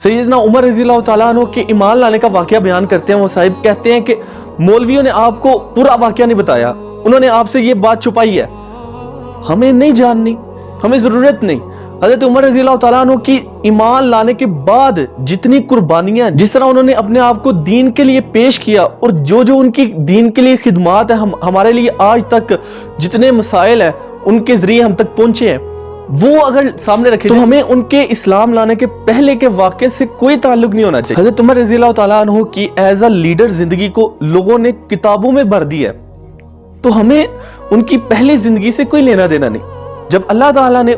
सैयदना उमर रज़ी अल्लाह तआला अन्हु के ईमान लाने का वाक़या बयान करते हैं। वो साहिब कहते हैं कि मौलवियों ने आपको पूरा वाक़या नहीं बताया, उन्होंने आपसे ये बात छुपाई है, हमें नहीं जाननी, हमें ज़रूरत नहीं। हज़रत उमर रज़ी अल्लाह तआला अन्हु की ईमान लाने के बाद जितनी कुर्बानियाँ, जिस तरह उन्होंने अपने आप को दीन के लिए पेश किया और जो जो उनकी दीन के लिए खिदमात है, हमारे लिए आज तक जितने मसाइल है उनके ज़रिए हम तक पहुँचे हैं, वो अगर सामने रखे तो हमें उनके इस्लाम लाने के पहले के वाक़े से कोई ताल्लुक नहीं होना चाहिए। हज़रत उमर रज़ी अल्लाह तआला अन्हु की एज अ लीडर जिंदगी को लोगों ने किताबों में भर दी है, तो हमें उनकी पहली जिंदगी से कोई लेना देना नहीं। जब अल्लाह ताला ने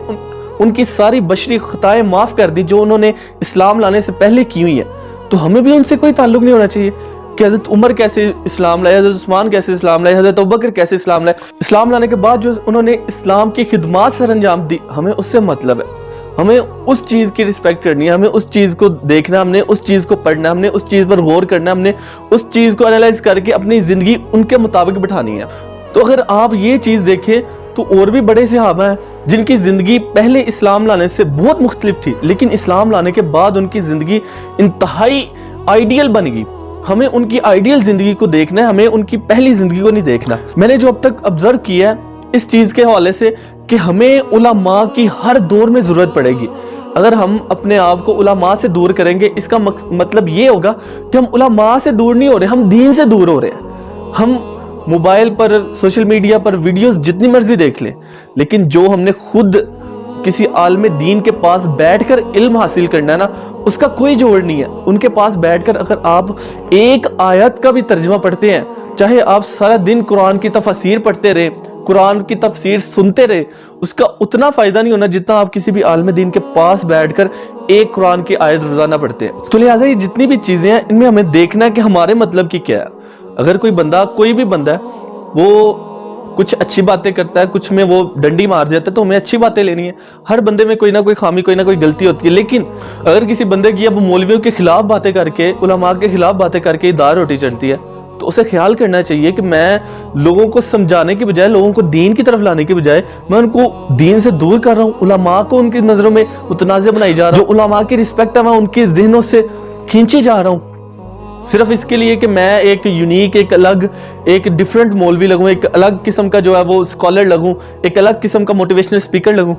उनकी सारी बशरी खताएं माफ कर दी जो उन्होंने इस्लाम लाने से पहले की हुई है, तो हमें भी उनसे कोई ताल्लुक नहीं होना चाहिए कि हज़रत उमर कैसे इस्लाम लाए, हज़रत उस्मान कैसे इस्लाम लाए, हज़रत अबू बकर कैसे इस्लाम लाए। इस्लाम लाने के बाद जो उन्होंने इस्लाम की खिदमत सर अंजाम दी, हमें उससे मतलब है, हमें उस चीज़ की रिस्पेक्ट करनी है, हमें उस चीज़ को देखना, हमने उस चीज़ को पढ़ना, हमने उस चीज़ पर गौर करना, हमने उस चीज़ को एनालाइज करके अपनी ज़िंदगी उनके मुताबिक बिठानी है। तो अगर आप ये चीज़ देखें तो और भी बड़े सहाबा हैं जिनकी ज़िंदगी पहले इस्लाम लाने से बहुत मुख्तलिफ थी, लेकिन इस्लाम लाने के बाद उनकी ज़िंदगी इंतहाई आइडियल बन गई। हमें उनकी आइडियल ज़िंदगी को देखना है, हमें उनकी पहली ज़िंदगी को नहीं देखना। मैंने जो अब तक ऑब्जर्व किया है इस चीज़ के हवाले से कि हमें उलमा की हर दौर में ज़रूरत पड़ेगी। अगर हम अपने आप को उलमा से दूर करेंगे, इसका मतलब ये होगा कि हम उलमा से दूर नहीं हो रहे, हम दीन से दूर हो रहे हैं। हम मोबाइल पर, सोशल मीडिया पर वीडियोस जितनी मर्जी देख लें, लेकिन जो हमने खुद किसी आलिम दीन के पास बैठकर इल्म हासिल करना है ना, उसका कोई जोड़ नहीं है। उनके पास बैठकर अगर आप एक आयत का भी तर्जुमा पढ़ते हैं, चाहे आप सारा दिन कुरान की तफसीर पढ़ते रहे, कुरान की तफसीर सुनते रहे, उसका उतना फ़ायदा नहीं होना जितना आप किसी भी आलिम दीन के पास बैठकर एक कुरान की आयत रोज़ाना पढ़ते हैं। तो लिहाजा ये जितनी भी चीज़ें हैं इनमें हमें देखना है कि हमारे मतलब की क्या है। अगर कोई भी बंदा है वो कुछ अच्छी बातें करता है, कुछ में वो डंडी मार जाता है, तो हमें अच्छी बातें लेनी है। हर बंदे में कोई ना कोई खामी, कोई ना कोई गलती होती है, लेकिन अगर किसी बंदे की अब मौलवियों के खिलाफ बातें करके, उलमा के खिलाफ बातें करके दाल रोटी चलती है, तो उसे ख्याल करना चाहिए कि मैं लोगों को समझाने की बजाय, लोगों को दीन की तरफ लाने की बजाय, मैं उनको दीन से दूर कर रहा हूँ, उलमा को उनकी नज़रों में मुतनाज़िर बनाई जा रहा हूँ। जो उलमा की रिस्पेक्ट है मैं उनके ज़हनों से खींचे जा रहा हूँ, सिर्फ इसके लिए कि मैं एक यूनिक, एक अलग, एक डिफरेंट मौलवी लगूं, एक अलग किस्म का जो है वो स्कॉलर लगूं, एक अलग किस्म का मोटिवेशनल स्पीकर लगूं।